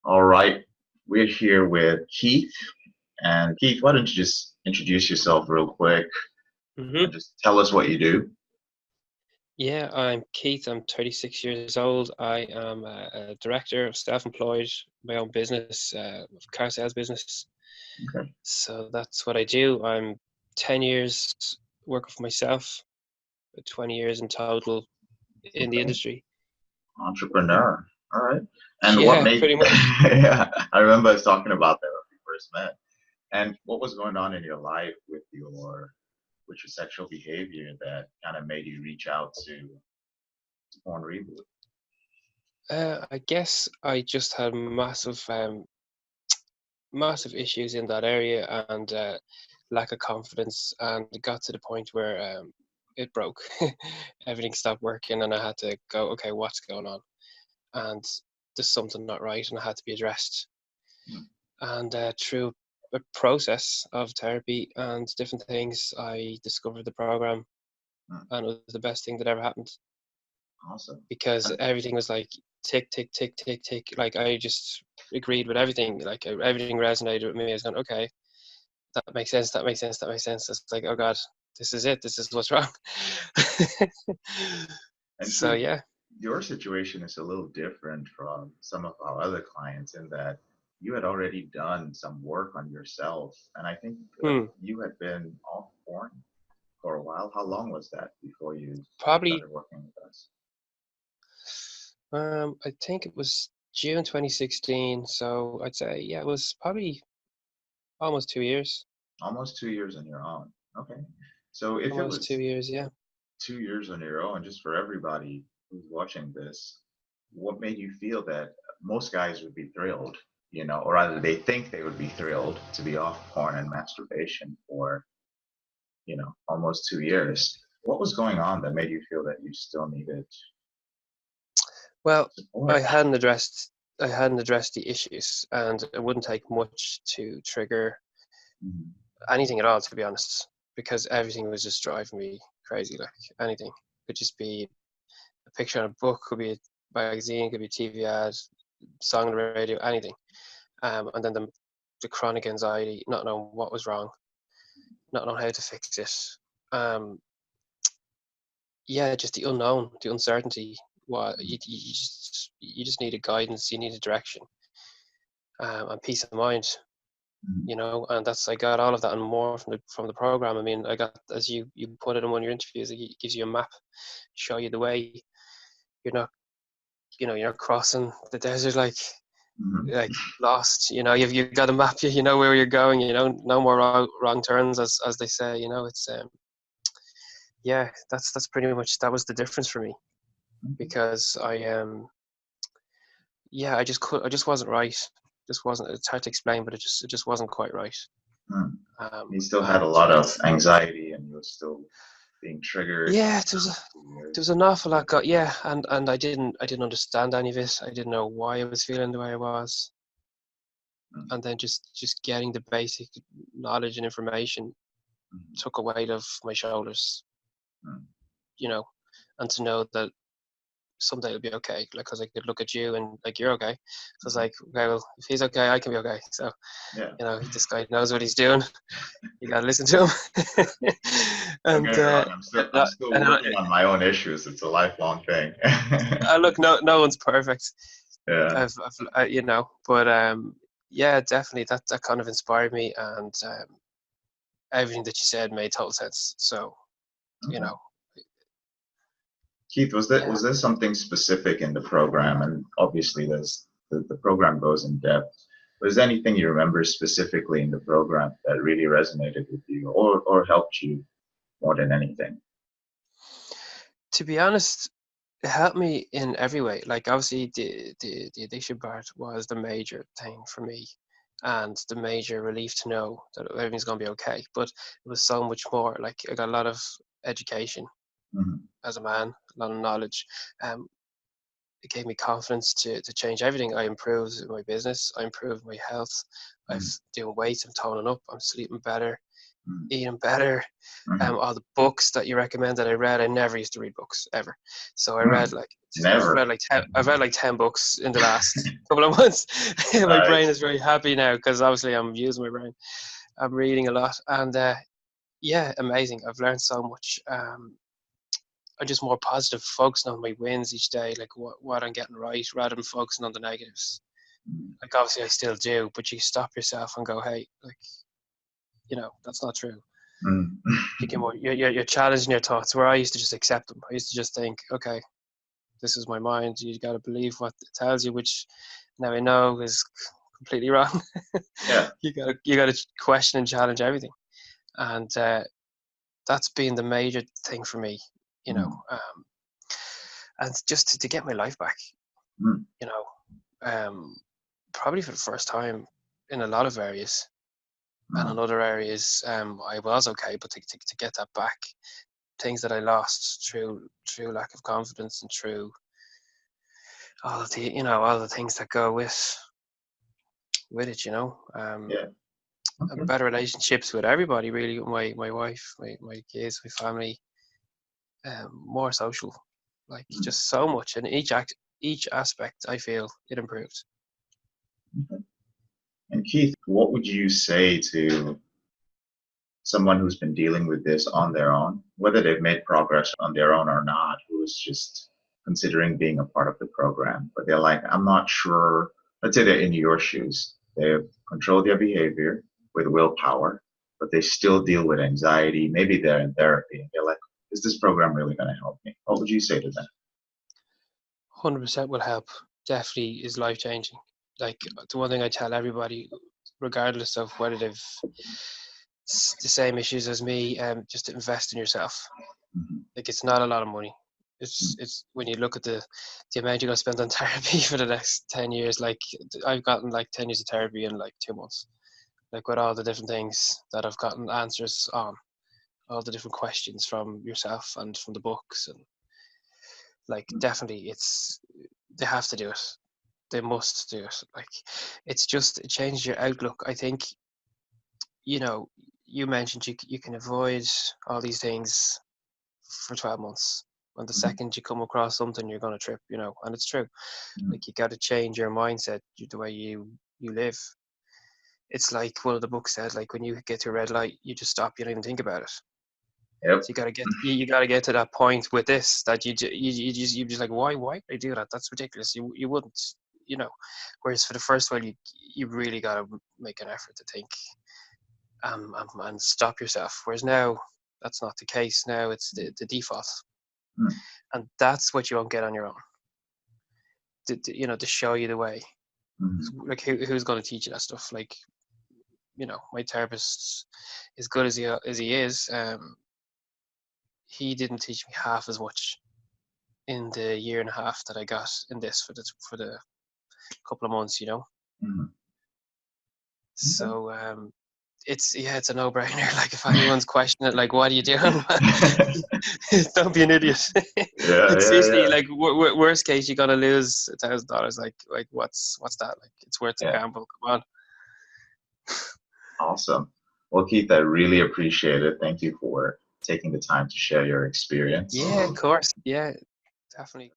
All right, we're here with Keith. And Keith, why don't you just introduce yourself real quick and hmm just tell us what you do? Yeah, I'm Keith. I'm 36 years old. I am a director of self-employed, my own business, car sales business. Okay. So that's what I do. I'm 10 years working for myself, 20 years in total in the Okay. industry. Entrepreneur. All right. And what Yeah, made, pretty much. yeah, I remember us talking about that when we first met. And what was going on in your life with your sexual behavior that kind of made you reach out to porn reboot? I guess I just had massive issues in that area and lack of confidence, and it got to the point where it broke. Everything stopped working, and I had to go, okay, what's going on? And there's something not right, and it had to be addressed. Hmm. And through a process of therapy and different things, I discovered the program, Hmm. and it was the best thing that ever happened Awesome. because And, everything was like tick, tick, tick, tick, tick. Like I just agreed with everything. Like everything resonated with me. I was going, okay, that makes sense. That makes sense. That makes sense. It's like, oh God, this is it. This is what's wrong. and So Keith, yeah. your situation is a little different from some of our other clients in that you had already done some work on yourself. And I think Hmm. you had been off porn for a while. How long was that before you Probably. started working with us? I think it was June 2016. So I'd say yeah, it was probably almost 2 years. Almost 2 years on your own. Okay. So if it Almost two was years. Yeah. 2 years on your own, just for everybody who's watching this, what made you feel that most guys would be thrilled, or rather they think they would be thrilled to be off porn and masturbation for, almost 2 years? What was going on that made you feel that you still needed Well, I support? hadn't addressed I hadn't addressed the issues, and it wouldn't take much to trigger Mhm. anything at all, to be honest, because everything was just driving me crazy. Like anything could just be a picture on a book, could be a magazine, could be a TV ad, song on the radio, anything. And then the chronic anxiety, not knowing what was wrong, not knowing how to fix it. Um, yeah, just the unknown, the uncertainty. What you just needed guidance, you needed direction, and peace of mind. Mhm. And that's I got all of that and more from the program. I mean, I got, as you put it in one of your interviews, it gives you a map, show you the way. You're not you're not crossing the desert Mhm. like lost. You've got a map. You know where you're going. No more wrong turns, as they say. It's yeah, that's pretty much, that was the difference for me, Mhm. because yeah, I just wasn't right. Just wasn't. It's hard to explain, but it just wasn't quite right. Mhm. Um, You still had a and lot of anxiety and you were still being triggered yeah, after two there years. was an awful lot got, yeah, and I didn't understand any of it. I didn't know why I was feeling the way I was, Mhm. and then just getting the basic knowledge and information Mhm. took a weight off my shoulders, Mhm. you know, and to know that someday it'll be okay, like, because I could look at you and like you're okay, so it's Mhm. like, okay, well, if he's okay, I can be okay. So Yeah. this guy knows what he's doing. You gotta listen to him. Don't and get me wrong. I'm still and working on my own issues. It's a lifelong thing. look, no one's perfect. Yeah. But yeah, definitely that kind of inspired me, and everything that you said made total sense. So, you Okay. know, Keith, yeah. was there something specific in the program? And obviously, the program goes in depth. Was there anything you remember specifically in the program that really resonated with you, or helped you more than anything? To be honest, it helped me in every way. Like, obviously, the addiction part was the major thing for me, and the major relief to know that everything's gonna be okay. But it was so much more. Like, I got a lot of education Hmm. as a man, a lot of knowledge. Um, it gave me confidence to change everything. I improved my business. I improved my health. I've Hmm. doing weights. I'm toning up. I'm sleeping better. Mm. eating better. Mhm. All the books that you recommend that I read, I never used to read books ever. So I read Mm. like Never. I've read like 10 books in the last couple of months. My brain Nice. is very happy now because obviously I'm using my brain. I'm reading a lot, and yeah, amazing. I've learned so much. I'm just more positive, focusing on my wins each day, like what I'm getting right, rather than focusing on the negatives. Mm. Like obviously I still do, but you stop yourself and go, hey, like, that's not true. Mm. You're challenging your thoughts. Where I used to just accept them. I used to just think, okay, this is my mind. You got to believe what it tells you, which now I know is completely wrong. Yeah. You got to question and challenge everything, and that's been the major thing for me. You know, Mm. and just to get my life back. Mm. You know, probably for the first time in a lot of areas, and in Mm. other areas, I was okay, but to get that back, things that I lost through lack of confidence and through all the things that go with it, Yeah. Okay. better relationships with everybody, really, with my wife, my kids, my family, more social, like Mm. just so much, and each aspect I feel it improved. Okay. And Keith, what would you say to someone who's been dealing with this on their own, whether they've made progress on their own or not, who is just considering being a part of the program, but they're like, I'm not sure. Let's say they're in your shoes. They've controlled their behavior with willpower, but they still deal with anxiety. Maybe they're in therapy and they're like, is this program really going to help me? What would you say to them? 100% will help. Definitely is life changing. Like the one thing I tell everybody, regardless of whether they've the same issues as me, just to invest in yourself. Mhm. Like it's not a lot of money. Mhm. It's when you look at the amount you're gonna spend on therapy for the next 10 years. Like I've gotten like 10 years of therapy in like 2 months. Like with all the different things that I've gotten answers on, all the different questions from yourself and from the books, and like definitely they have to do it. They must do it. Like it's just it changes your outlook. I think you know you mentioned you can avoid all these things for 12 months. And the Mhm. second you come across something, you're going to trip, and it's true. Mhm. Like you got to change your mindset, the way you live. It's like one of the books said, like when you get to a red light, you just stop, you don't even think about it. Yep. So you got to get to that point with this that you just like, why did I do that? That's ridiculous. You wouldn't, you know. Whereas for the first one, you really got to make an effort to think, and stop yourself. Whereas now that's not the case. Now it's the default, Mhm. and that's what you won't get on your own. To show you the way. Mhm. Like who's going to teach you that stuff? Like my therapist, as good as he is, he didn't teach me half as much in the year and a half that I got in this for the couple of months. Mhm. So it's a no-brainer. Like if anyone's questioning it, like what are you doing? Don't be an idiot. Yeah, Like yeah, seriously, yeah, like worst case, you're gonna lose $1,000. Like what's that? Like it's worth the yeah. gamble. Come on. Awesome. Well, Keith, I really appreciate it. Thank you for taking the time to share your experience. Yeah, of course. Yeah, definitely.